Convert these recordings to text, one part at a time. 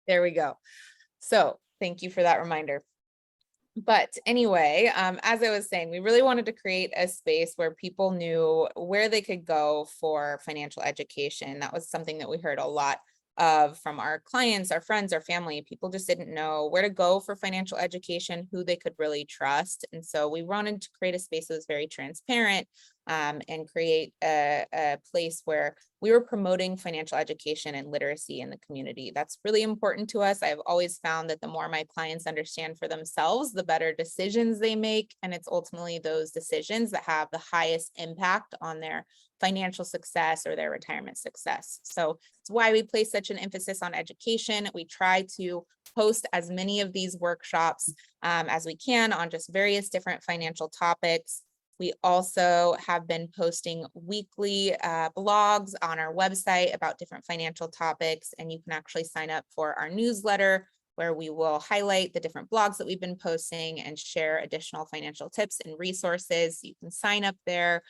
There we go. So thank you for that reminder. But anyway, as I was saying, we really wanted to create a space where people knew where they could go for financial education. That was something that we heard a lot of from our clients, our friends, our family. People just didn't know where to go for financial education, who they could really trust. And so we wanted to create a space that was very transparent, and create a place where we were promoting financial education and literacy in the community. That's really important to us. I've always found that the more my clients understand for themselves, the better decisions they make. And it's ultimately those decisions that have the highest impact on their financial success or their retirement success. So it's why we place such an emphasis on education. We try to host as many of these workshops as we can on just various different financial topics. We also have been posting weekly blogs on our website about different financial topics, and you can actually sign up for our newsletter where we will highlight the different blogs that we've been posting and share additional financial tips and resources. You can sign up there.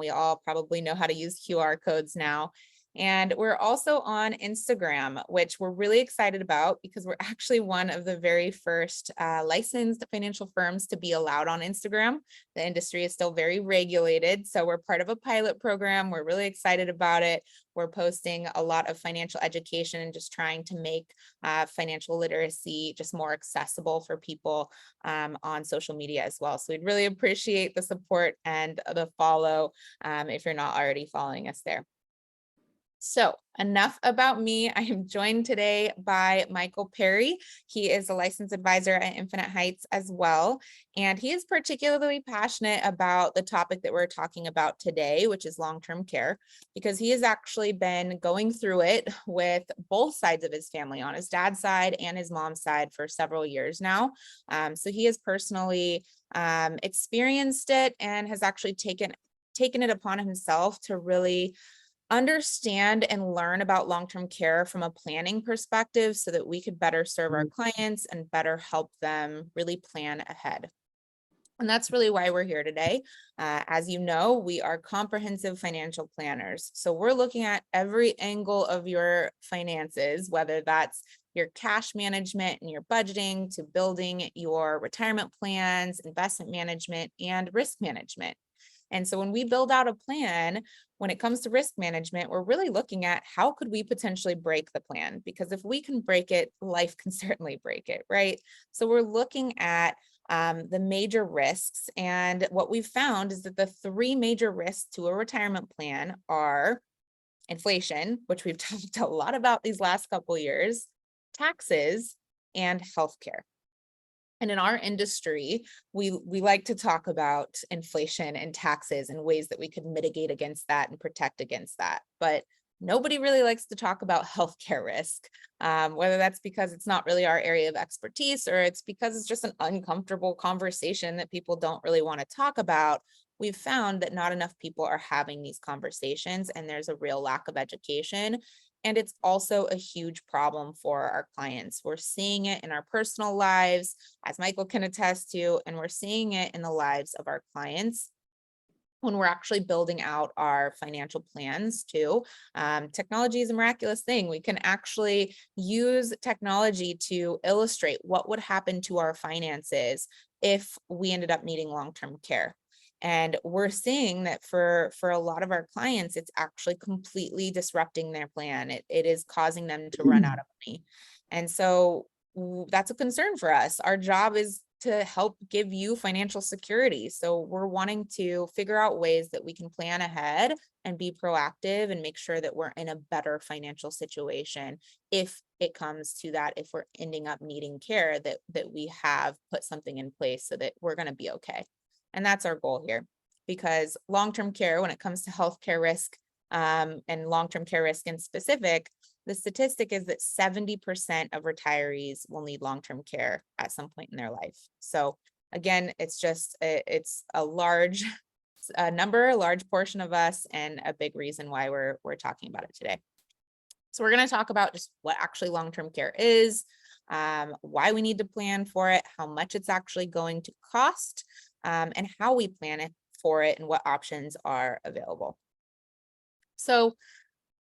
We all probably know how to use QR codes now. And we're also on Instagram, which we're really excited about because we're actually one of the very first licensed financial firms to be allowed on Instagram. The industry is still very regulated, so we're part of a pilot program. We're really excited about it. We're posting a lot of financial education and just trying to make financial literacy just more accessible for people on social media as well. So we'd really appreciate the support and the follow if you're not already following us there. So enough about me. I am joined today by Michael Perry. He is a licensed advisor at Infinite Heights as well. And he is particularly passionate about the topic that we're talking about today, which is long-term care, because he has actually been going through it with both sides of his family, on his dad's side and his mom's side, for several years now. So he has personally experienced it and has actually taken it upon himself to really understand and learn about long-term care from a planning perspective so that we could better serve our clients and better help them really plan ahead. And that's really why we're here today. As you know, we are comprehensive financial planners. So we're looking at every angle of your finances, whether that's your cash management and your budgeting, to building your retirement plans, investment management, and risk management. And so when we build out a plan, when it comes to risk management, we're really looking at how could we potentially break the plan? Because if we can break it, life can certainly break it, right? So we're looking at the major risks. And what we've found is that the three major risks to a retirement plan are inflation, which we've talked a lot about these last couple of years, taxes, and healthcare. And in our industry, we like to talk about inflation and taxes and ways that we could mitigate against that and protect against that. But nobody really likes to talk about healthcare risk, whether that's because it's not really our area of expertise or it's because it's just an uncomfortable conversation that people don't really want to talk about. We've found that not enough people are having these conversations, and there's a real lack of education. And it's also a huge problem for our clients. We're seeing it in our personal lives, as Michael can attest to, and we're seeing it in the lives of our clients when we're actually building out our financial plans too. Technology is a miraculous thing. We can actually use technology to illustrate what would happen to our finances if we ended up needing long-term care. And we're seeing that for a lot of our clients, it's actually completely disrupting their plan. It is causing them to run out of money. And so that's a concern for us. Our job is to help give you financial security. So we're wanting to figure out ways that we can plan ahead and be proactive and make sure that we're in a better financial situation if it comes to that, if we're ending up needing care, that we have put something in place so that we're going to be okay. And that's our goal here, because long-term care, when it comes to healthcare risk and long-term care risk in specific, the statistic is that 70% of retirees will need long-term care at some point in their life. So again, it's a large number, a large portion of us, and a big reason why we're talking about it today. So we're going to talk about just what actually long-term care is, why we need to plan for it, how much it's actually going to cost, and how we plan it for it and what options are available. So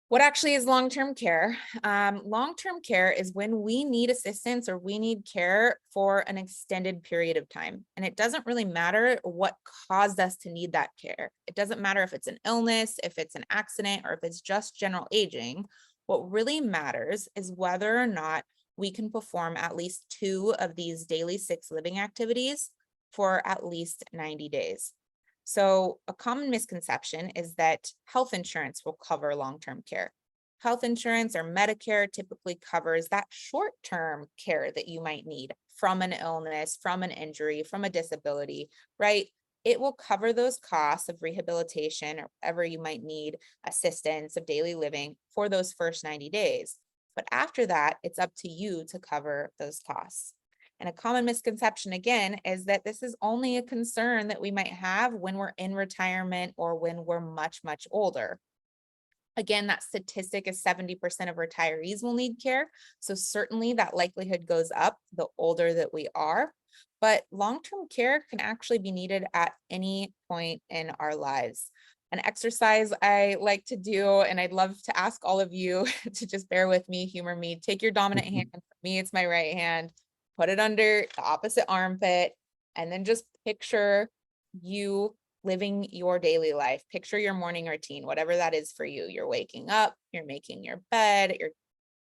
What actually is long-term care? Long-term care is when we need assistance or we need care for an extended period of time. And it doesn't really matter what caused us to need that care. It doesn't matter if it's an illness, if it's an accident, or if it's just general aging. What really matters is whether or not we can perform at least 2 of these daily 6 living activities for at least 90 days. So a common misconception is that health insurance will cover long-term care. Health insurance or Medicare typically covers that short-term care that you might need from an illness, from an injury, from a disability, right? It will cover those costs of rehabilitation or whatever you might need assistance of daily living for those first 90 days. But after that, it's up to you to cover those costs. And a common misconception, again, is that this is only a concern that we might have when we're in retirement or when we're much, much older. Again, that statistic is 70% of retirees will need care. So certainly that likelihood goes up the older that we are. But long-term care can actually be needed at any point in our lives. An exercise I like to do, and I'd love to ask all of you to just bear with me, humor me, take your dominant hand. For me, it's my right hand, put it under the opposite armpit, and then just picture you living your daily life. Picture your morning routine, whatever that is for you. You're waking up, you're making your bed, you're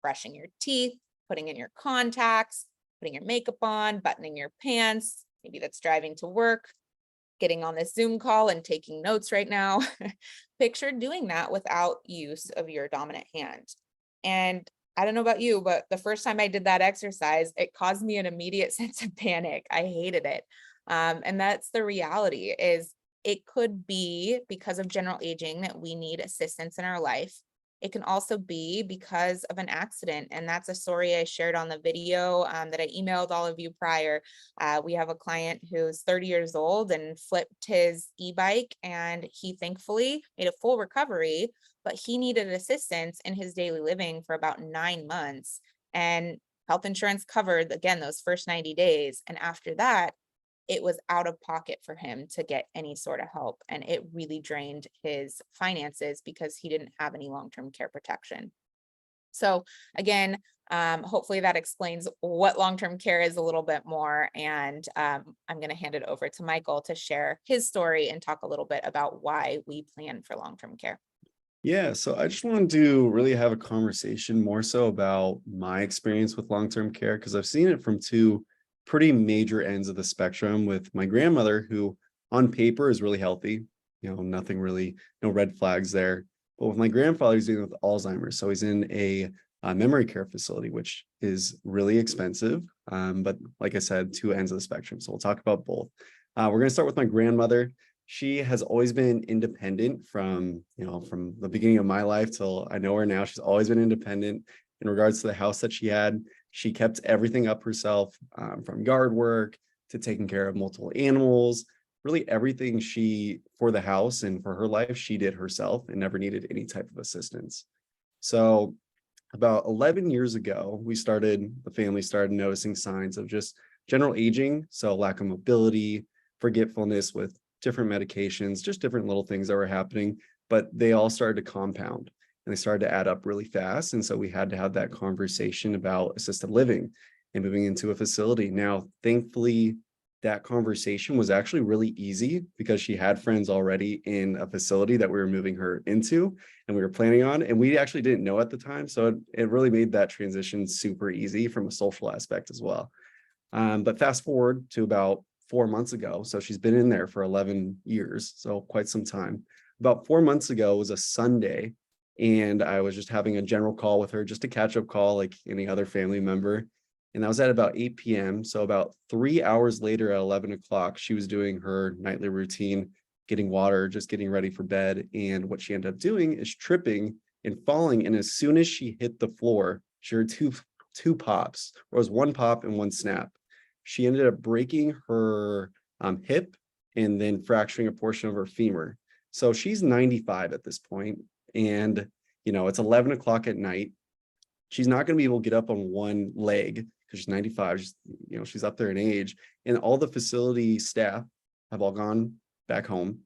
brushing your teeth, putting in your contacts, putting your makeup on, buttoning your pants. Maybe that's driving to work, getting on this Zoom call and taking notes right now. Picture doing that without use of your dominant hand. And I don't know about you, but the first time I did that exercise, it caused me an immediate sense of panic. I hated it. And that's the reality is it could be because of general aging that we need assistance in our life. It can also be because of an accident. And that's a story I shared on the video that I emailed all of you prior. We have a client who's 30 years old and flipped his e-bike, and he thankfully made a full recovery, but he needed assistance in his daily living for about 9 months. And health insurance covered, again, those first 90 days. And after that, it was out of pocket for him to get any sort of help. And it really drained his finances because he didn't have any long-term care protection. So again, hopefully that explains what long-term care is a little bit more. And I'm going to hand it over to Michael to share his story and talk a little bit about why we plan for long-term care. Yeah, so I just wanted to really have a conversation more so about my experience with long-term care because I've seen it from two pretty major ends of the spectrum with my grandmother, who on paper is really healthy, nothing really, no red flags there. But with my grandfather, he's dealing with Alzheimer's. So he's in a memory care facility, which is really expensive. But like I said, two ends of the spectrum. So we'll talk about both. We're going to start with my grandmother. She has always been independent from the beginning of my life till I know her now. She's always been independent in regards to the house that she had. She kept everything up herself, from yard work to taking care of multiple animals. Really everything for the house and for her life, she did herself and never needed any type of assistance. So about 11 years ago, the family started noticing signs of just general aging. So lack of mobility, forgetfulness with different medications, just different little things that were happening, but they all started to compound and they started to add up really fast. And so we had to have that conversation about assisted living and moving into a facility. Now, thankfully, that conversation was actually really easy because she had friends already in a facility that we were moving her into and we were planning on, and we actually didn't know at the time. So it really made that transition super easy from a social aspect as well. But fast forward to about 4 months ago. So she's been in there for 11 years, so quite some time. About 4 months ago was a Sunday, and I was just having a general call with her, just a catch-up call like any other family member. And that was at about 8 p.m. So about 3 hours later at 11 o'clock, she was doing her nightly routine, getting water, just getting ready for bed. And what she ended up doing is tripping and falling. And as soon as she hit the floor, she heard two pops, or it was one pop and one snap. She ended up breaking her hip and then fracturing a portion of her femur. So she's 95 at this point, and it's 11 o'clock at night. She's not going to be able to get up on one leg because she's 95. She's up there in age, and all the facility staff have all gone back home.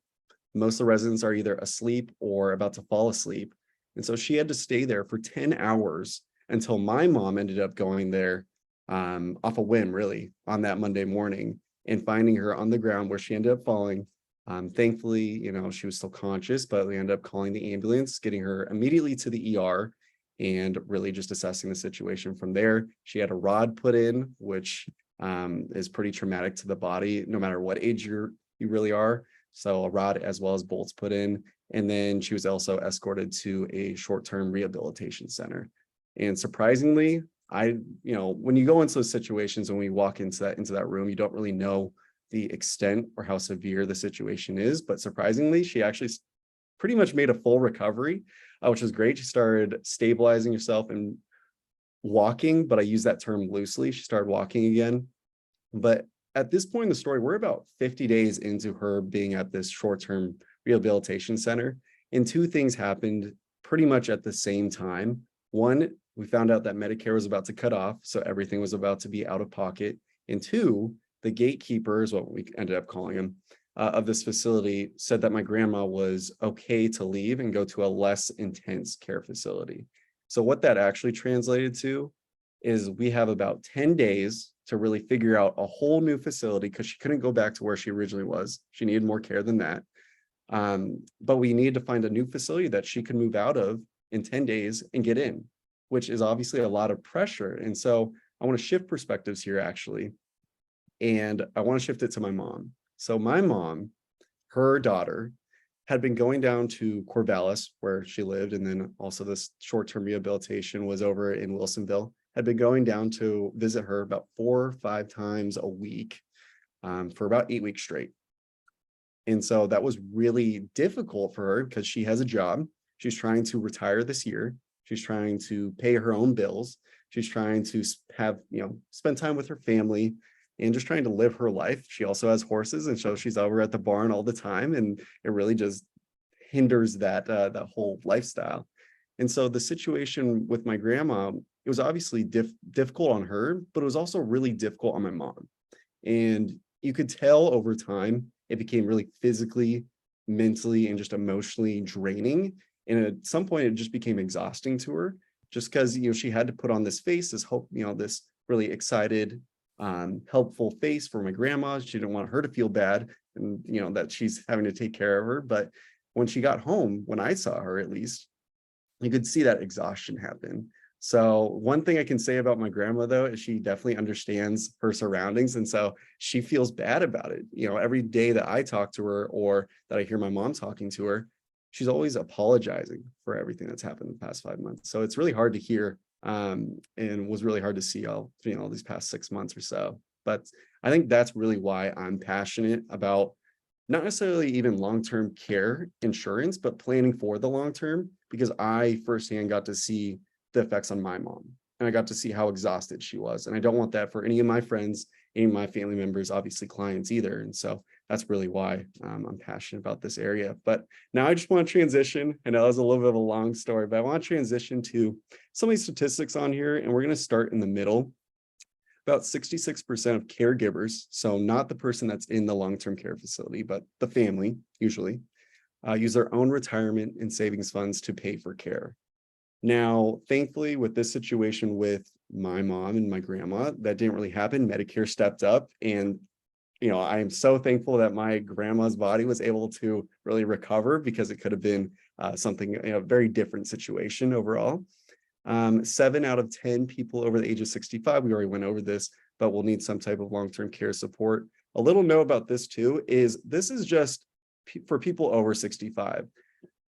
Most of the residents are either asleep or about to fall asleep. And so she had to stay there for 10 hours until my mom ended up going there off a whim, really, on that Monday morning and finding her on the ground where she ended up falling. Thankfully, she was still conscious, but we ended up calling the ambulance, getting her immediately to the ER and really just assessing the situation from there. She had a rod put in, which is pretty traumatic to the body, no matter what age you really are. So a rod as well as bolts put in. And then she was also escorted to a short-term rehabilitation center. And surprisingly, when you go into those situations and when you walk into that room, you don't really know the extent or how severe the situation is. But surprisingly, she actually pretty much made a full recovery, which was great. She started stabilizing herself and walking, but I use that term loosely. She started walking again. But at this point in the story, we're about 50 days into her being at this short-term rehabilitation center. And two things happened pretty much at the same time. One, we found out that Medicare was about to cut off, so everything was about to be out of pocket. And two, the gatekeeper is what we ended up calling him, of this facility said that my grandma was okay to leave and go to a less intense care facility. So what that actually translated to is we have about 10 days to really figure out a whole new facility because she couldn't go back to where she originally was. She needed more care than that. But we needed to find a new facility that she could move out of in 10 days and get in, which is obviously a lot of pressure. And so I want to shift perspectives here, actually. And I want to shift it to my mom. So my mom, her daughter, had been going down to Corvallis, where she lived, and then also this short-term rehabilitation was over in Wilsonville, had been going down to visit her about 4 or 5 times a week for about 8 weeks straight. And so that was really difficult for her because she has a job. She's trying to retire this year. She's trying to pay her own bills. She's trying to have, spend time with her family and just trying to live her life. She also has horses, and so she's over at the barn all the time, and it really just hinders that whole lifestyle. And so the situation with my grandma, it was obviously difficult on her, but it was also really difficult on my mom. And you could tell over time, it became really physically, mentally, and just emotionally draining. And at some point, it just became exhausting to her, just because she had to put on this face, this hope, this really excited, helpful face for my grandma. She didn't want her to feel bad, and that she's having to take care of her. But when she got home, when I saw her, at least, you could see that exhaustion happen. So one thing I can say about my grandma, though, is she definitely understands her surroundings. And so she feels bad about it. Every day that I talk to her or that I hear my mom talking to her, she's always apologizing for everything that's happened in the past 5 months. So it's really hard to hear and was really hard to see all these past 6 months or so. But I think that's really why I'm passionate about not necessarily even long-term care insurance, but planning for the long term, because I firsthand got to see the effects on my mom, and I got to see how exhausted she was. And I don't want that for any of my friends, any of my family members, obviously clients either. And so that's really why I'm passionate about this area. But now I just want to transition. I know that was a little bit of a long story, but I want to transition to some of these statistics on here, and we're going to start in the middle. About 66% of caregivers, so not the person that's in the long-term care facility, but the family usually, use their own retirement and savings funds to pay for care. Now, thankfully, with this situation with my mom and my grandma, that didn't really happen. Medicare stepped up, and I am so thankful that my grandma's body was able to really recover, because it could have been something, a very different situation overall. 7 out of 10 people over the age of 65, we already went over this, but will need some type of long-term care support. A little note about this too is this is just for people over 65.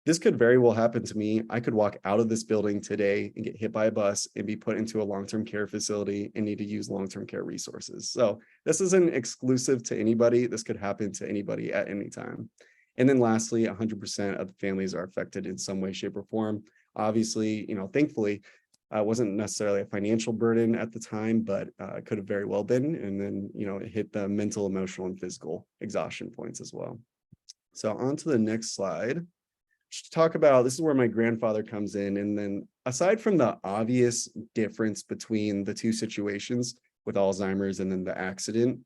This could very well happen to me. I could walk out of this building today and get hit by a bus and be put into a long-term care facility and need to use long-term care resources. So this isn't exclusive to anybody. This could happen to anybody at any time. And then lastly, 100% of the families are affected in some way, shape, or form. Obviously, thankfully, it wasn't necessarily a financial burden at the time, but it could have very well been. And then, it hit the mental, emotional, and physical exhaustion points as well. So on to the next slide. Just to talk about, this is where my grandfather comes in. And then aside from the obvious difference between the two situations with Alzheimer's and then the accident,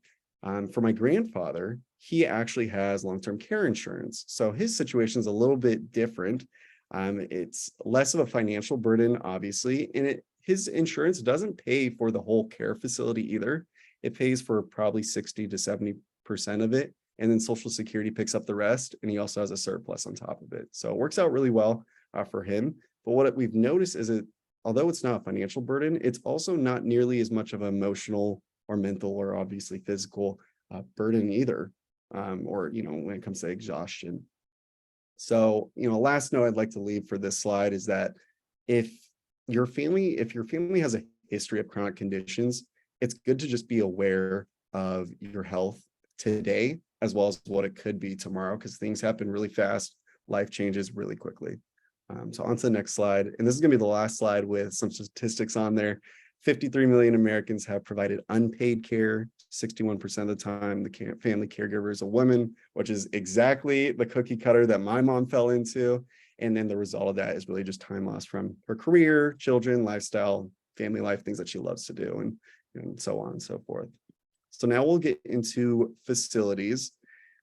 for my grandfather, he actually has long-term care insurance. So his situation is a little bit different. It's less of a financial burden, obviously, and his insurance doesn't pay for the whole care facility either. It pays for probably 60 to 70% of it, and then Social Security picks up the rest, and he also has a surplus on top of it. So it works out really well for him. But what we've noticed is that although it's not a financial burden, it's also not nearly as much of an emotional or mental or obviously physical burden either, or when it comes to exhaustion. So, last note I'd like to leave for this slide is that if your family has a history of chronic conditions, it's good to just be aware of your health today as well as what it could be tomorrow, because things happen really fast. Life changes really quickly. So on to the next slide. And this is going to be the last slide with some statistics on there. 53 million Americans have provided unpaid care. 61% of the time, the family caregiver is a woman, which is exactly the cookie cutter that my mom fell into. And then the result of that is really just time lost from her career, children, lifestyle, family life, things that she loves to do, and so on and so forth. So now we'll get into facilities.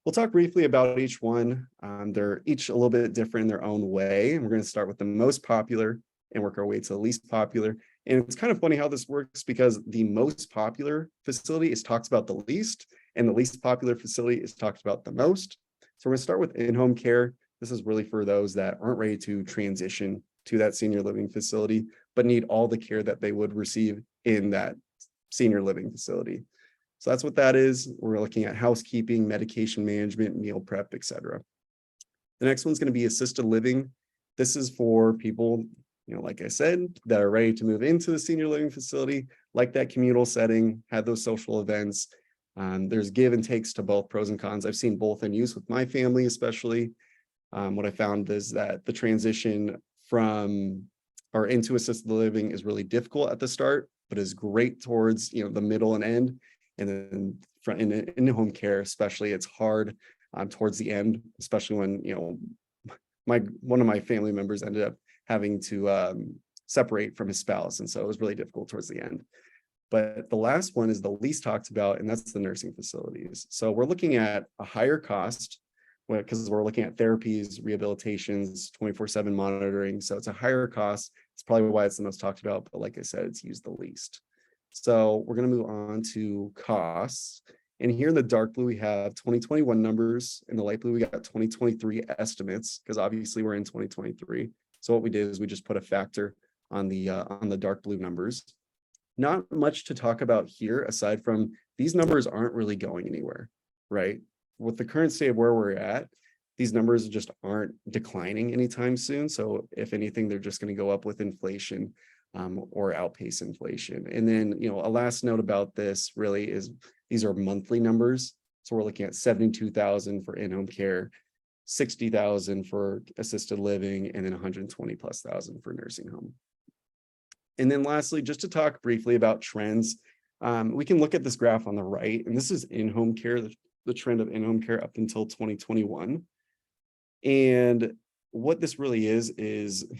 We'll talk briefly about each one. They're each a little bit different in their own way. And we're going to start with the most popular and work our way to the least popular. And it's kind of funny how this works because the most popular facility is talked about the least, and the least popular facility is talked about the most. So we're going to start with in-home care. This is really for those that aren't ready to transition to that senior living facility, but need all the care that they would receive in that senior living facility. So that's what that is. We're looking at housekeeping, medication management, meal prep, etc. The next one's going to be assisted living. This is for people, like I said, that are ready to move into the senior living facility, like that communal setting, have those social events. There's give and takes to both, pros and cons. I've seen both in use with my family, especially. What I found is that the transition from or into assisted living is really difficult at the start, but is great towards the middle and end. And then in home care, especially, it's hard towards the end, especially when one of my family members ended up having to separate from his spouse, and so it was really difficult towards the end. But the last one is the least talked about, and that's the nursing facilities. So we're looking at a higher cost because we're looking at therapies, rehabilitations, 24/7 monitoring. So it's a higher cost. It's probably why it's the most talked about, but like I said, it's used the least. So we're going to move on to costs. And here in the dark blue, we have 2021 numbers. In the light blue, we got 2023 estimates, because obviously we're in 2023. So what we did is we just put a factor on the dark blue numbers. Not much to talk about here, aside from these numbers aren't really going anywhere, right? With the current state of where we're at, these numbers just aren't declining anytime soon. So if anything, they're just going to go up with inflation. Or outpace inflation. And then, a last note about this really is these are monthly numbers. So we're looking at 72,000 for in-home care, 60,000 for assisted living, and then 120,000+ for nursing home. And then lastly, just to talk briefly about trends, we can look at this graph on the right, and this is in-home care, the trend of in-home care up until 2021. And what this really is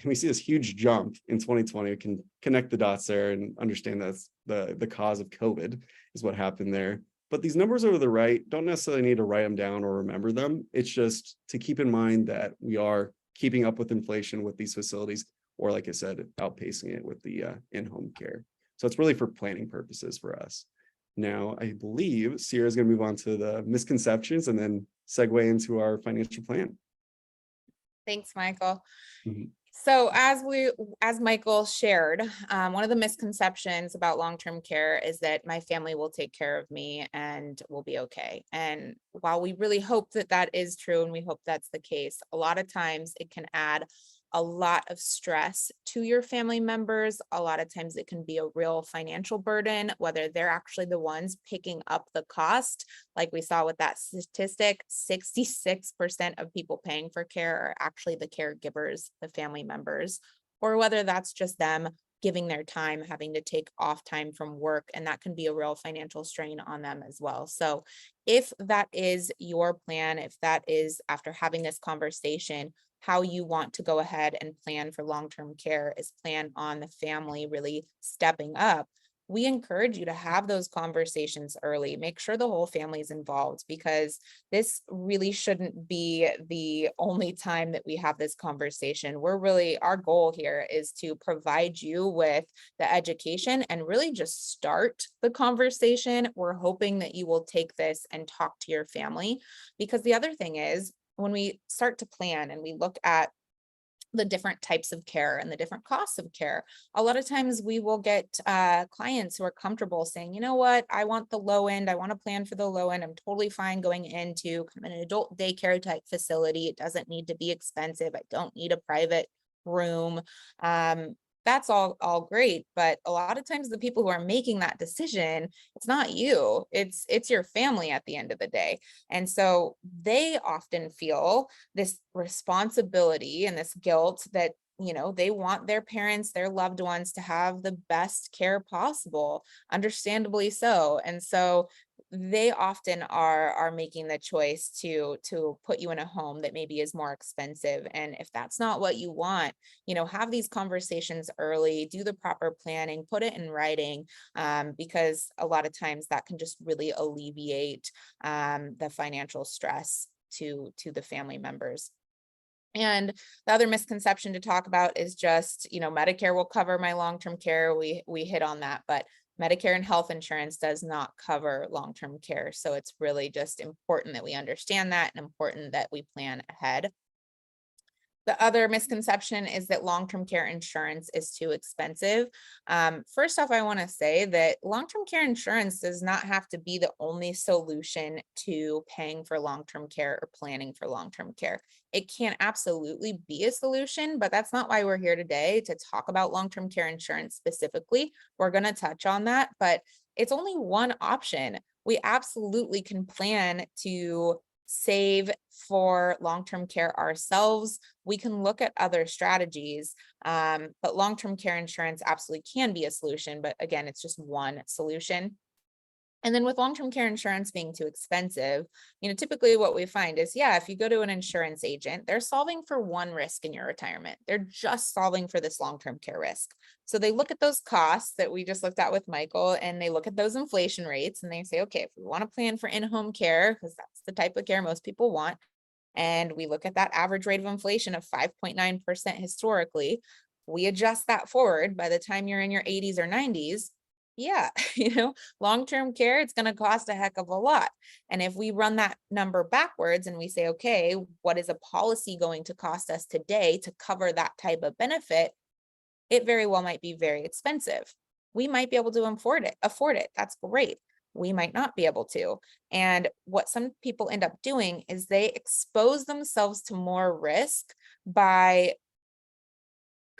we see this huge jump in 2020. We can connect the dots there and understand that's the cause of COVID is what happened there. But these numbers over the right don't necessarily need to write them down or remember them. It's just to keep in mind that we are keeping up with inflation with these facilities, or like I said, outpacing it with the in-home care. So it's really for planning purposes for us. Now, I believe Sierra is going to move on to the misconceptions and then segue into our financial plan. Thanks, Michael. Mhm. So as Michael shared, one of the misconceptions about long-term care is that my family will take care of me and we'll be okay. And while we really hope that that is true, and we hope that's the case, a lot of times it can add a lot of stress to your family members. A lot of times it can be a real financial burden, whether they're actually the ones picking up the cost. Like we saw with that statistic, 66% of people paying for care are actually the caregivers, the family members, or whether that's just them giving their time, having to take off time from work, and that can be a real financial strain on them as well. So if that is your plan, if that is after having this conversation, how you want to go ahead and plan for long-term care is plan on the family really stepping up, we encourage you to have those conversations early. Make sure the whole family is involved, because this really shouldn't be the only time that we have this conversation. Our goal here is to provide you with the education and really just start the conversation. We're hoping that you will take this and talk to your family, because the other thing is, when we start to plan and we look at the different types of care and the different costs of care, a lot of times we will get clients who are comfortable saying, you know what, I want the low end. I want to plan for the low end. I'm totally fine going into kind of an adult daycare type facility. It doesn't need to be expensive. I don't need a private room. That's all great. But a lot of times the people who are making that decision, it's not you, it's your family at the end of the day. And so they often feel this responsibility and this guilt that, they want their parents, their loved ones, to have the best care possible, understandably so. And so they often are making the choice to put you in a home that maybe is more expensive. And if that's not what you want, have these conversations early, do the proper planning, put it in writing, because a lot of times that can just really alleviate the financial stress to the family members. And the other misconception to talk about is just, Medicare will cover my long-term care. We hit on that, but Medicare and health insurance does not cover long-term care. So it's really just important that we understand that, and important that we plan ahead. The other misconception is that long-term care insurance is too expensive. First off, I want to say that long-term care insurance does not have to be the only solution to paying for long-term care or planning for long-term care. It can absolutely be a solution, but that's not why we're here today to talk about long-term care insurance specifically. We're going to touch on that, but it's only one option. We absolutely can plan to save for long-term care ourselves. We can look at other strategies, but long-term care insurance absolutely can be a solution. But again, it's just one solution. And then with long-term care insurance being too expensive, typically what we find is, if you go to an insurance agent, they're solving for one risk in your retirement. They're just solving for this long-term care risk. So they look at those costs that we just looked at with Michael, and they look at those inflation rates, and they say, okay, if we want to plan for in-home care, because that's the type of care most people want, and we look at that average rate of inflation of 5.9% historically, we adjust that forward by the time you're in your 80s or 90s. Yeah, long-term care, it's going to cost a heck of a lot. And if we run that number backwards and we say, okay, what is a policy going to cost us today to cover that type of benefit? It very well might be very expensive. We might be able to afford it. That's great. We might not be able to. And what some people end up doing is they expose themselves to more risk by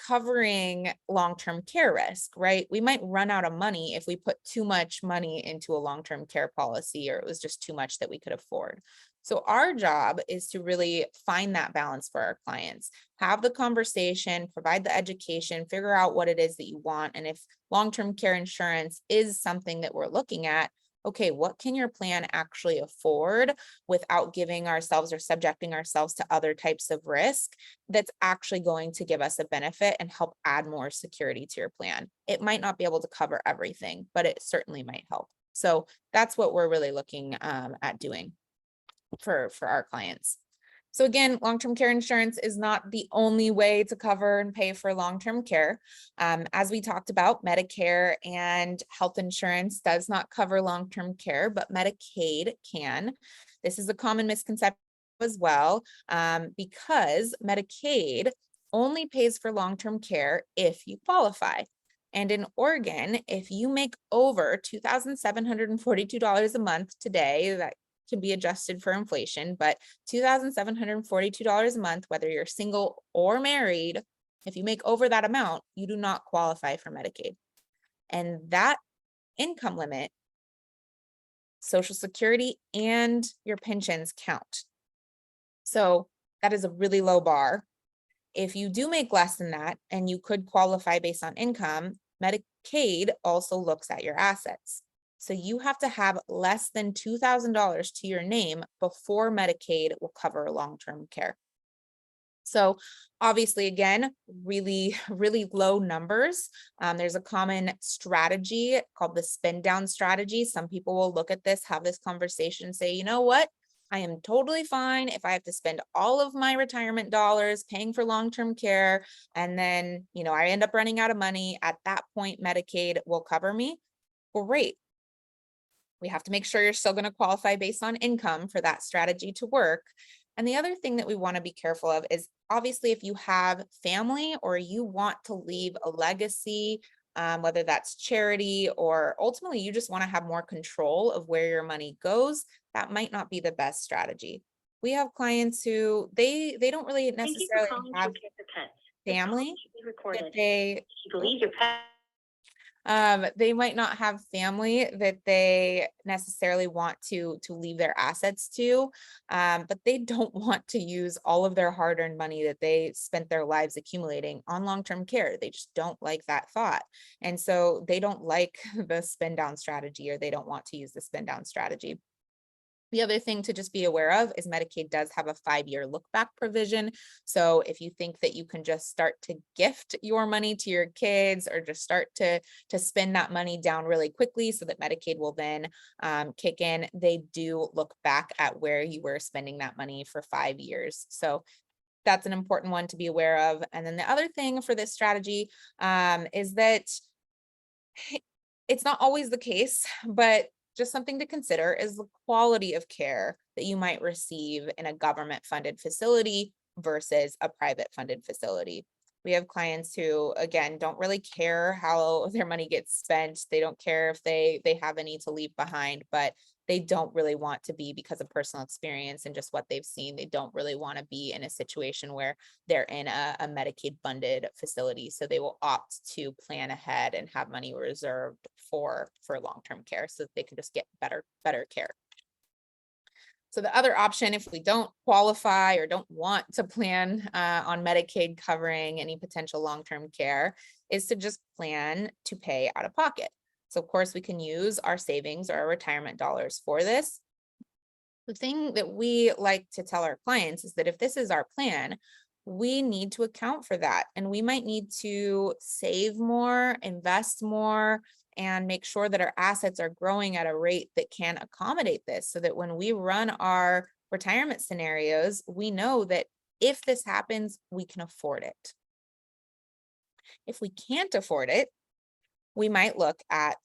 covering long-term care risk, right? We might run out of money if we put too much money into a long-term care policy, or it was just too much that we could afford. So our job is to really find that balance for our clients, have the conversation, provide the education, figure out what it is that you want. And if long-term care insurance is something that we're looking at, okay, what can your plan actually afford without giving ourselves or subjecting ourselves to other types of risk that's actually going to give us a benefit and help add more security to your plan? It might not be able to cover everything, but it certainly might help. So that's what we're really looking at doing for our clients. So again, long-term care insurance is not the only way to cover and pay for long-term care. As we talked about, Medicare and health insurance does not cover long-term care, but Medicaid can. This is a common misconception as well, because Medicaid only pays for long-term care if you qualify. And in Oregon, if you make over $2,742 a month today, that can be adjusted for inflation, but $2,742 a month, whether you're single or married, if you make over that amount, you do not qualify for Medicaid. And that income limit, Social Security and your pensions count. So that is a really low bar. If you do make less than that, and you could qualify based on income, Medicaid also looks at your assets. So you have to have less than $2,000 to your name before Medicaid will cover long-term care. So obviously, again, really, really low numbers. There's a common strategy called the spend down strategy. Some people will look at this, have this conversation, say, you know what? I am totally fine if I have to spend all of my retirement dollars paying for long-term care, and then, I end up running out of money. At that point, Medicaid will cover me. Great. We have to make sure you're still going to qualify based on income for that strategy to work. And the other thing that we want to be careful of is obviously if you have family or you want to leave a legacy, whether that's charity or ultimately you just want to have more control of where your money goes, that might not be the best strategy. We have clients who they don't really Thank you for necessarily calling have Take Care of Pets. This call family should be that recorded. they If you believe your pet. they might not have family that they necessarily want to leave their assets to, but they don't want to use all of their hard-earned money that they spent their lives accumulating on long-term care. They just don't like that thought. And so they don't like the spend down strategy, or they don't want to use the spend down strategy. The other thing to just be aware of is Medicaid does have a 5-year look back provision. So if you think that you can just start to gift your money to your kids, or just start to spend that money down really quickly so that Medicaid will then kick in, they do look back at where you were spending that money for 5 years. So that's an important one to be aware of. And then the other thing for this strategy is that it's not always the case, but just something to consider is the quality of care that you might receive in a government funded facility versus a private funded facility. We have clients who, again, don't really care how their money gets spent. They don't care if they have any to leave behind, but they don't really want to be, because of personal experience and just what they've seen, they don't really want to be in a situation where they're in a Medicaid funded facility. So they will opt to plan ahead and have money reserved for long-term care so that they can just get better care. So the other option, if we don't qualify or don't want to plan on Medicaid covering any potential long-term care, is to just plan to pay out of pocket. So of course we can use our savings or our retirement dollars for this. The thing that we like to tell our clients is that if this is our plan, we need to account for that. And we might need to save more, invest more, and make sure that our assets are growing at a rate that can accommodate this, so that when we run our retirement scenarios, we know that if this happens, we can afford it. If we can't afford it, we might look at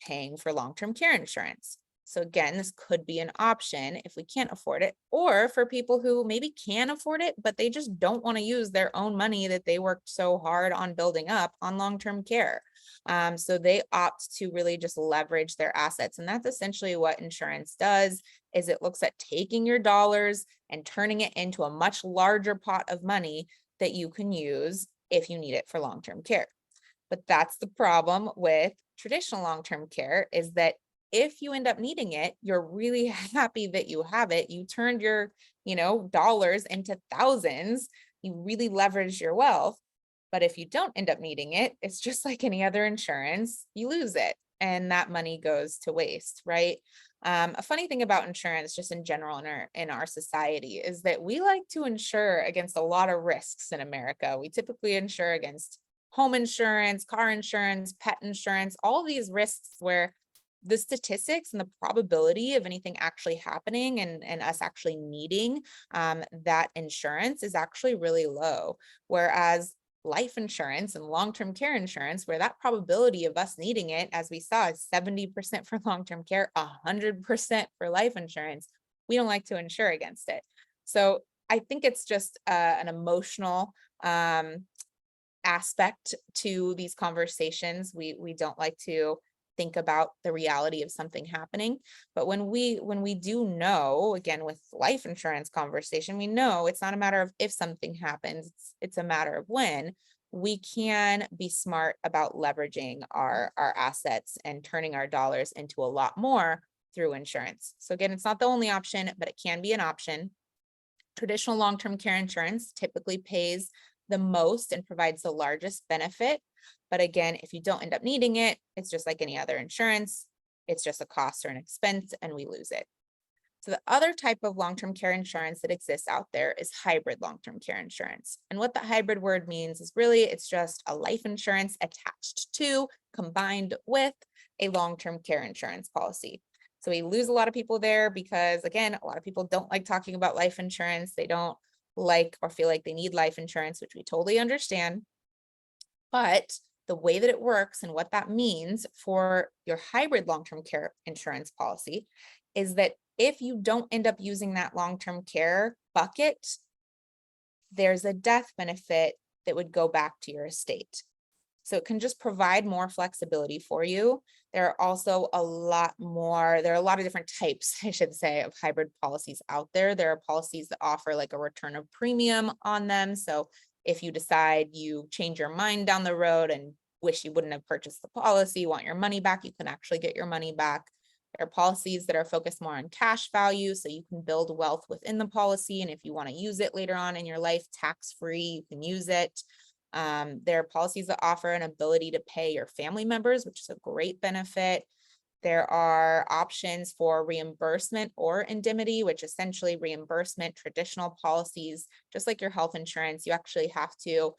paying for long-term care insurance. So again, this could be an option if we can't afford it, or for people who maybe can afford it, but they just don't want to use their own money that they worked so hard on building up on long-term care. So they opt to really just leverage their assets. And that's essentially what insurance does, is it looks at taking your dollars and turning it into a much larger pot of money that you can use if you need it for long-term care. But that's the problem with traditional long-term care, is that if you end up needing it, you're really happy that you have it. You turned your, dollars into thousands. You really leverage your wealth. But if you don't end up needing it, it's just like any other insurance, you lose it and that money goes to waste, right? A funny thing about insurance, just in general in our society, is that we like to insure against a lot of risks in America. We typically insure against home insurance, car insurance, pet insurance, all these risks where the statistics and the probability of anything actually happening and us actually needing that insurance is actually really low. Whereas life insurance and long-term care insurance, where that probability of us needing it, as we saw, is 70% for long-term care, 100% for life insurance, we don't like to insure against it. So I think it's just an emotional aspect to these conversations. We don't like to think about the reality of something happening, but when we do know, again, with life insurance conversation, we know it's not a matter of if something happens, it's a matter of when. We can be smart about leveraging our assets and turning our dollars into a lot more through insurance. So again, it's not the only option, but it can be an option. Traditional long-term care insurance typically pays the most and provides the largest benefit. But again, if you don't end up needing it, it's just like any other insurance. It's just a cost or an expense and we lose it. So the other type of long-term care insurance that exists out there is hybrid long-term care insurance. And what the hybrid word means is really it's just a life insurance attached to, combined with a long-term care insurance policy. So we lose a lot of people there because, again, a lot of people don't like talking about life insurance. They don't like or feel like they need life insurance, which we totally understand. But the way that it works and what that means for your hybrid long-term care insurance policy is that if you don't end up using that long-term care bucket, there's a death benefit that would go back to your estate. So it can just provide more flexibility for you. There are also a lot of different types, I should say, of hybrid policies out there. There are policies that offer like a return of premium on them. So if you decide you change your mind down the road and wish you wouldn't have purchased the policy, you want your money back, you can actually get your money back. There are policies that are focused more on cash value, so you can build wealth within the policy. And if you want to use it later on in your life, tax-free, you can use it. There are policies that offer an ability to pay your family members, which is a great benefit. There are options for reimbursement or indemnity, which essentially reimbursement, traditional policies, just like your health insurance, you actually have to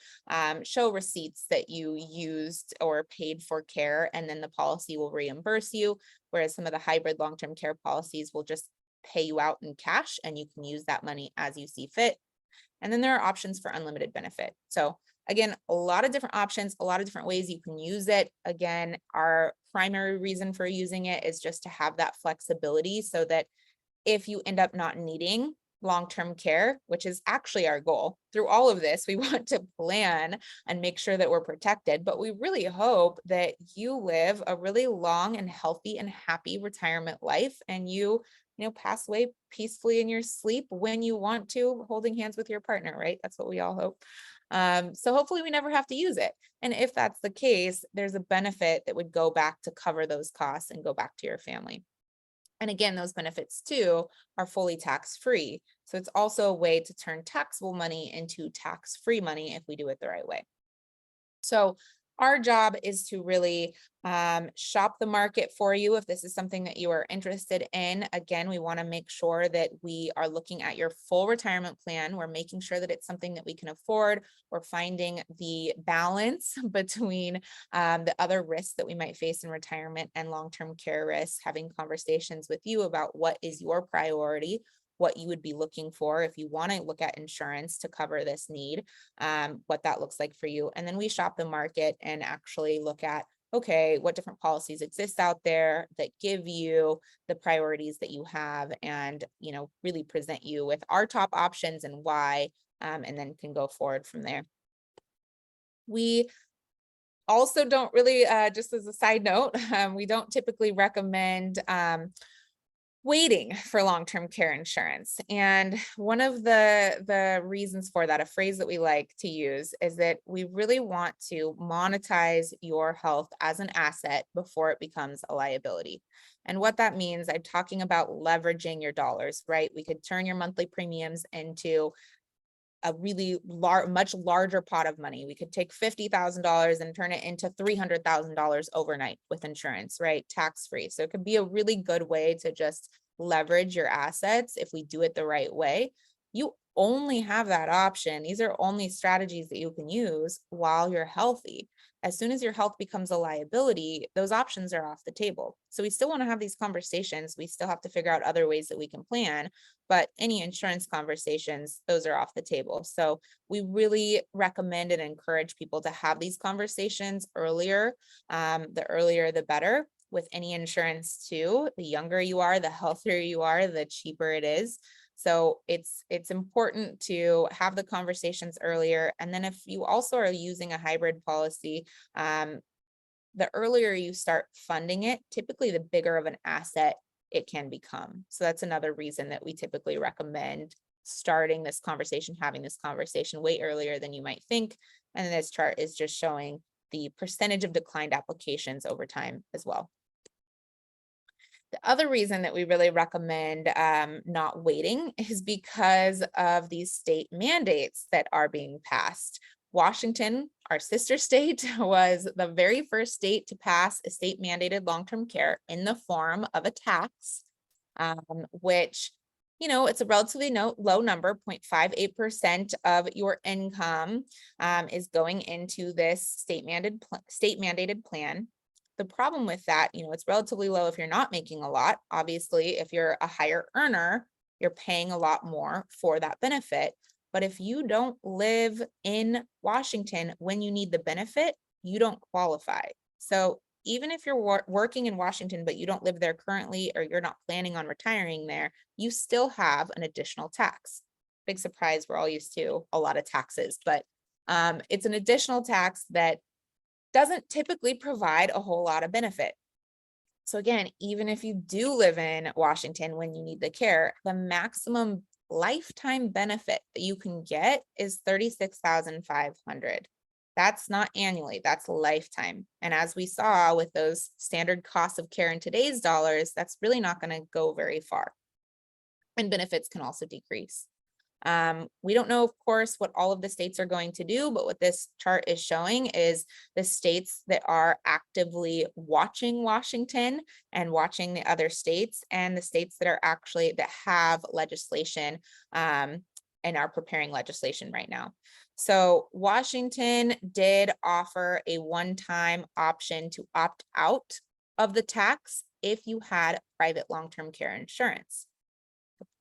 show receipts that you used or paid for care, and then the policy will reimburse you. Whereas some of the hybrid long-term care policies will just pay you out in cash and you can use that money as you see fit. And then there are options for unlimited benefit. So again, a lot of different options, a lot of different ways you can use it. Again, our primary reason for using it is just to have that flexibility so that if you end up not needing long-term care, which is actually our goal through all of this, we want to plan and make sure that we're protected, but we really hope that you live a really long and healthy and happy retirement life and you pass away peacefully in your sleep when you want to, holding hands with your partner, right? That's what we all hope. So hopefully we never have to use it. And if that's the case, there's a benefit that would go back to cover those costs and go back to your family. And again, those benefits too are fully tax-free. So it's also a way to turn taxable money into tax-free money if we do it the right way. So our job is to really shop the market for you if this is something that you are interested in. Again, we want to make sure that we are looking at your full retirement plan. We're making sure that it's something that we can afford. We're finding the balance between the other risks that we might face in retirement and long-term care risks, having conversations with you about what is your priority, what you would be looking for if you want to look at insurance to cover this need, what that looks like for you. And then we shop the market and actually look at, okay, what different policies exist out there that give you the priorities that you have and, really present you with our top options and why, and then can go forward from there. We also don't really, just as a side note, we don't typically recommend waiting for long-term care insurance. And one of the reasons for that, a phrase that we like to use, is that we really want to monetize your health as an asset before it becomes a liability. And what that means, I'm talking about leveraging your dollars, right? We could turn your monthly premiums into a really much larger pot of money. We could take $50,000 and turn it into $300,000 overnight with insurance, right? Tax-free. So it could be a really good way to just leverage your assets if we do it the right way. You only have that option. These are only strategies that you can use while you're healthy. As soon as your health becomes a liability, those options are off the table. So we still want to have these conversations. We still have to figure out other ways that we can plan, but any insurance conversations, those are off the table. So we really recommend and encourage people to have these conversations earlier. The earlier, the better. With any insurance too, the younger you are, the healthier you are, the cheaper it is. So it's important to have the conversations earlier. And then if you also are using a hybrid policy, the earlier you start funding it, typically the bigger of an asset it can become. So that's another reason that we typically recommend starting this conversation, having this conversation way earlier than you might think. And this chart is just showing the percentage of declined applications over time as well. The other reason that we really recommend not waiting is because of these state mandates that are being passed. Washington, our sister state, was the very first state to pass a state mandated long-term care in the form of a tax. which, you know, it's a relatively low number, 0.58% of your income is going into this state mandated plan. The problem with that, you know, it's relatively low if you're not making a lot. Obviously, if you're a higher earner, you're paying a lot more for that benefit. But if you don't live in Washington when you need the benefit, you don't qualify. So even if you're working in Washington, but you don't live there currently, or you're not planning on retiring there, you still have an additional tax. Big surprise, we're all used to a lot of taxes, but it's an additional tax that doesn't typically provide a whole lot of benefit. So again, even if you do live in Washington when you need the care, the maximum lifetime benefit that you can get is $36,500. That's not annually, that's lifetime. And as we saw with those standard costs of care in today's dollars, that's really not going to go very far. And benefits can also decrease. We don't know, of course, what all of the states are going to do, but what this chart is showing is the states that are actively watching Washington and watching the other states, and the states that are actually that have legislation and are preparing legislation right now. So Washington did offer a one-time option to opt out of the tax if you had private long-term care insurance.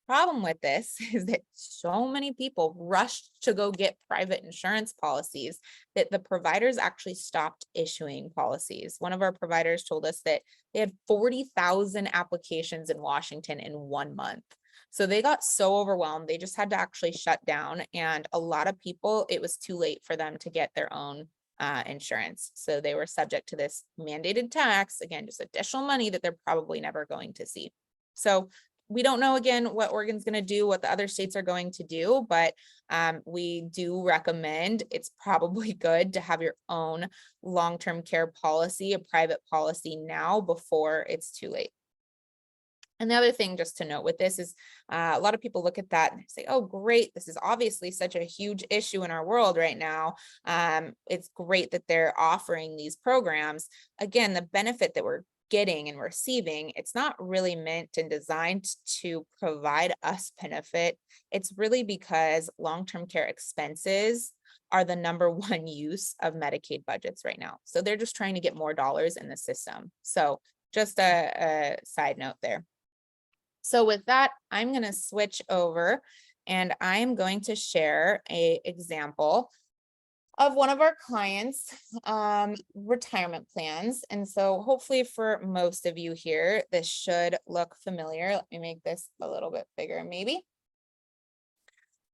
Problem with this is that so many people rushed to go get private insurance policies that the providers actually stopped issuing policies. One of our providers told us that they had 40,000 applications in Washington in 1 month. So they got so overwhelmed, they just had to actually shut down. And a lot of people, it was too late for them to get their own insurance. So they were subject to this mandated tax, again, just additional money that they're probably never going to see. So we don't know, again, what Oregon's going to do, what the other states are going to do, but we do recommend it's probably good to have your own long-term care policy, a private policy now before it's too late. And the other thing just to note with this is a lot of people look at that and say, oh, great, this is obviously such a huge issue in our world right now. It's great that they're offering these programs. Again, the benefit that we're getting and receiving, it's not really meant and designed to provide us benefit. It's really because long-term care expenses are the #1 use of Medicaid budgets right now. So they're just trying to get more dollars in the system. So just a side note there. So with that, I'm going to switch over and I'm going to share an example of one of our clients' retirement plans. And so hopefully for most of you here, this should look familiar. Let me make this a little bit bigger, maybe.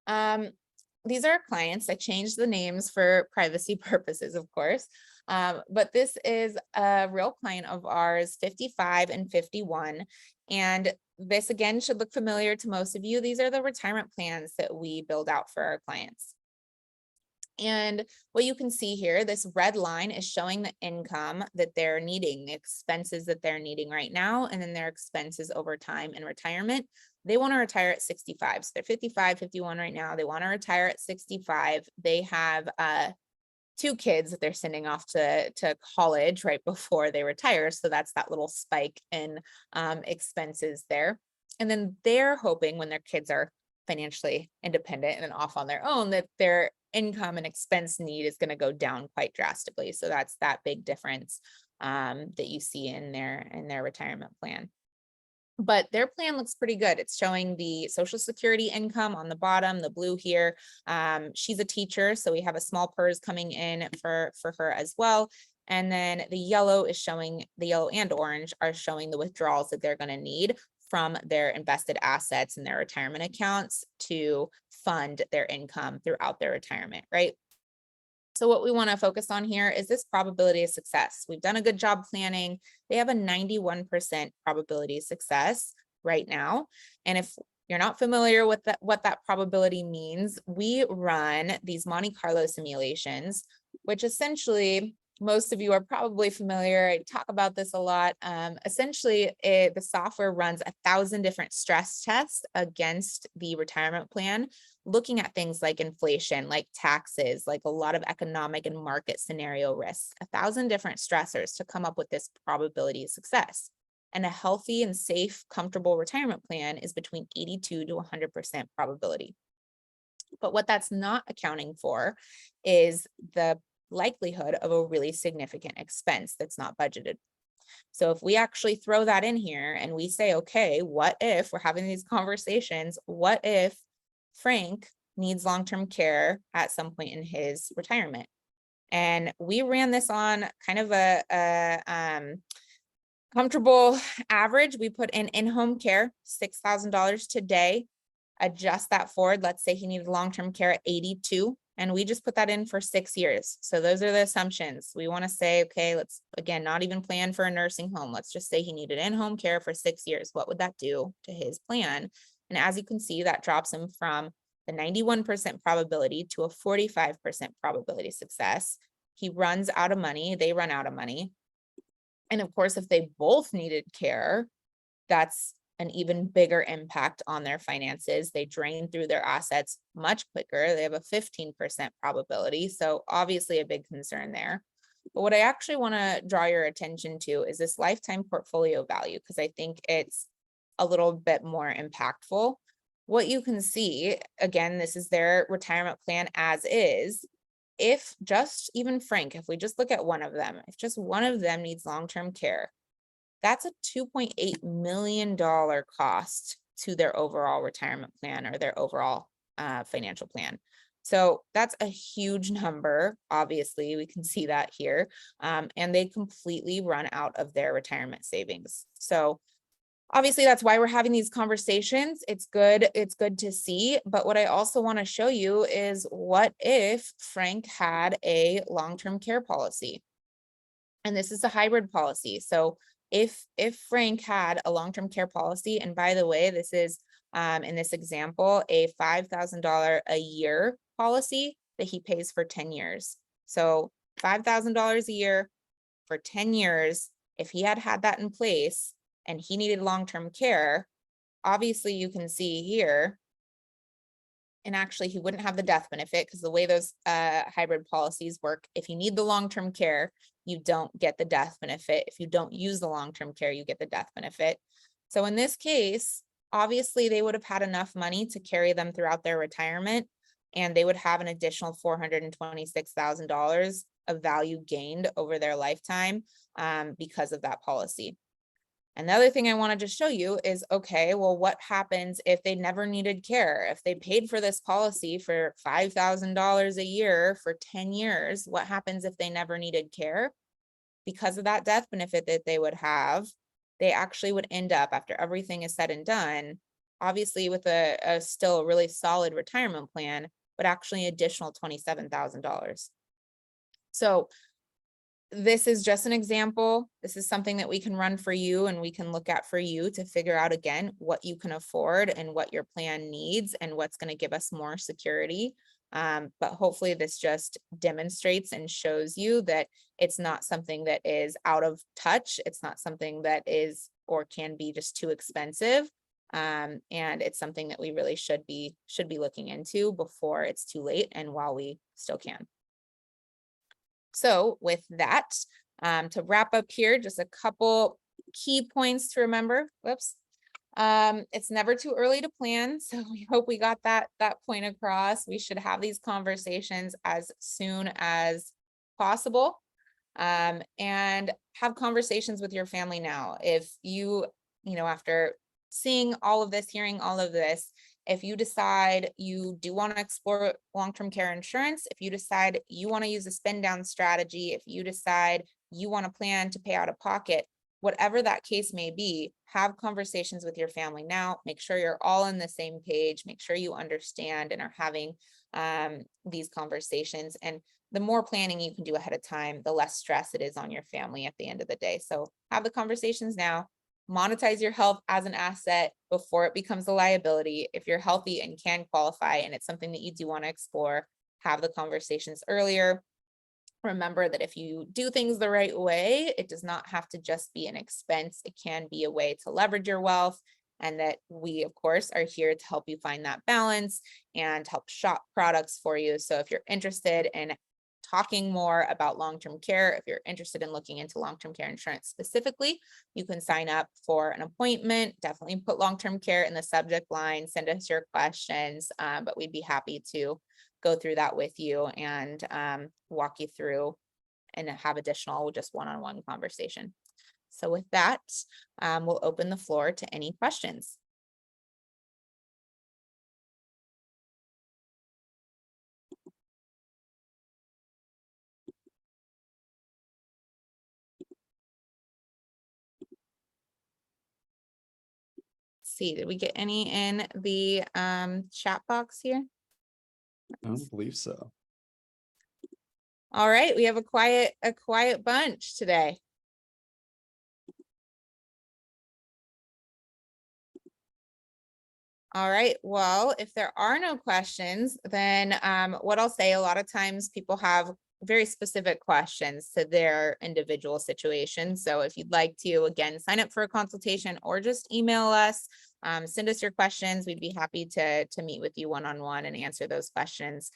These are our clients. I changed the names for privacy purposes, of course. But this is a real client of ours, 55 and 51. And this again should look familiar to most of you. These are the retirement plans that we build out for our clients. And what you can see here, this red line is showing the income that they're needing, the expenses that they're needing right now, and then their expenses over time in retirement. They want to retire at 65. So they're 55, 51 right now. They want to retire at 65. They have 2 kids that they're sending off to college right before they retire. So that's that little spike in expenses there. And then they're hoping when their kids are financially independent and then off on their own, that their income and expense need is going to go down quite drastically. So that's that big difference that you see in their retirement plan. But their plan looks pretty good. It's showing the Social Security income on the bottom, the blue here. She's a teacher, so we have a small PERS coming in for her as well. And then the yellow is showing, the yellow and orange are showing the withdrawals that they're going to need from their invested assets and their retirement accounts to fund their income throughout their retirement, right? So what we want to focus on here is this probability of success. We've done a good job planning. They have a 91% probability of success right now. And if you're not familiar with what that probability means, we run these Monte Carlo simulations, which essentially most of you are probably familiar. I talk about this a lot. Essentially, the software runs 1,000 different stress tests against the retirement plan, looking at things like inflation, like taxes, like a lot of economic and market scenario risks, 1,000 different stressors to come up with this probability of success. And a healthy and safe, comfortable retirement plan is between 82 to 100% probability. But what that's not accounting for is the likelihood of a really significant expense that's not budgeted. So if we actually throw that in here and we say, okay, what if we're having these conversations? What if Frank needs long-term care at some point in his retirement? And we ran this on kind of a comfortable average. We put in-home care, $6,000 today. Adjust that forward. Let's say he needed long-term care at 82, and we just put that in for 6 years. So those are the assumptions. We want to say, okay, let's again, not even plan for a nursing home. Let's just say he needed in-home care for 6 years. What would that do to his plan? And as you can see, that drops him from the 91% probability to a 45% probability success. He runs out of money. They run out of money. And of course, if they both needed care, that's an even bigger impact on their finances. They drain through their assets much quicker. They have a 15% probability. So obviously a big concern there. But what I actually want to draw your attention to is this lifetime portfolio value, because I think it's a little bit more impactful. What you can see, again, this is their retirement plan as is. If just even Frank, if we just look at one of them, if just one of them needs long-term care, that's a $2.8 million cost to their overall retirement plan or their overall financial plan. So that's a huge number. Obviously, we can see that here. And they completely run out of their retirement savings. So obviously, that's why we're having these conversations. It's good to see. But what I also want to show you is, what if Frank had a long-term care policy? And this is a hybrid policy. So if Frank had a long-term care policy, and by the way, this is in this example, a $5,000 a year policy that he pays for 10 years. So $5,000 a year for 10 years, if he had that in place and he needed long-term care, obviously you can see here, and actually he wouldn't have the death benefit, because the way those hybrid policies work, if you need the long-term care, you don't get the death benefit. If you don't use the long-term care, you get the death benefit. So in this case, obviously they would have had enough money to carry them throughout their retirement, and they would have an additional $426,000 of value gained over their lifetime because of that policy. And the other thing I wanted to show you is, okay, well, what happens if they never needed care? If they paid for this policy for $5,000 a year for 10 years, what happens if they never needed care? Because of that death benefit that they would have, they actually would end up, after everything is said and done, obviously with a still really solid retirement plan, but actually additional $27,000. So this is just an example. This is something that we can run for you, and we can look at for you to figure out, again, what you can afford and what your plan needs and what's going to give us more security. But hopefully this just demonstrates and shows you that it's not something that is out of touch. It's not something that is or can be just too expensive. And it's something that we really should be looking into before it's too late and while we still can. So with that, to wrap up here, just a couple key points to remember. Whoops. It's never too early to plan. So we hope we got that point across. We should have these conversations as soon as possible, and have conversations with your family now. If you after seeing all of this, hearing all of this, if you decide you do want to explore long-term care insurance, if you decide you want to use a spend down strategy, if you decide you want to plan to pay out of pocket, whatever that case may be, have conversations with your family now. Make sure you're all on the same page. Make sure you understand and are having these conversations. And the more planning you can do ahead of time, the less stress it is on your family at the end of the day. So have the conversations now. Monetize your health as an asset before it becomes a liability. If you're healthy and can qualify and it's something that you do want to explore, have the conversations earlier. Remember that if you do things the right way, it does not have to just be an expense. It can be a way to leverage your wealth, and that we, of course, are here to help you find that balance and help shop products for you. So if you're interested in talking more about long-term care, if you're interested in looking into long-term care insurance specifically, you can sign up for an appointment. Definitely put long-term care in the subject line, send us your questions, but we'd be happy to go through that with you and walk you through and have additional just one-on-one conversation. So with that, we'll open the floor to any questions. See, did we get any in the chat box here? I don't believe so. All right, we have a quiet bunch today. All right, well, if there are no questions, then what I'll say, a lot of times people have very specific questions to their individual situation. So if you'd like to, again, sign up for a consultation or just email us, send us your questions. We'd be happy to meet with you one-on-one and answer those questions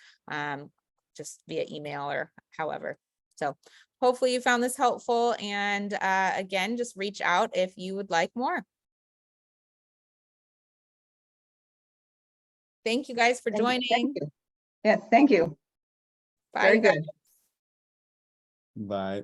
just via email or however. So hopefully you found this helpful. And again, just reach out if you would like more. Thank you guys for joining. Thank you. Yeah, thank you. Bye, Very guys. good. Bye.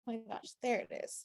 Oh my gosh, there it is.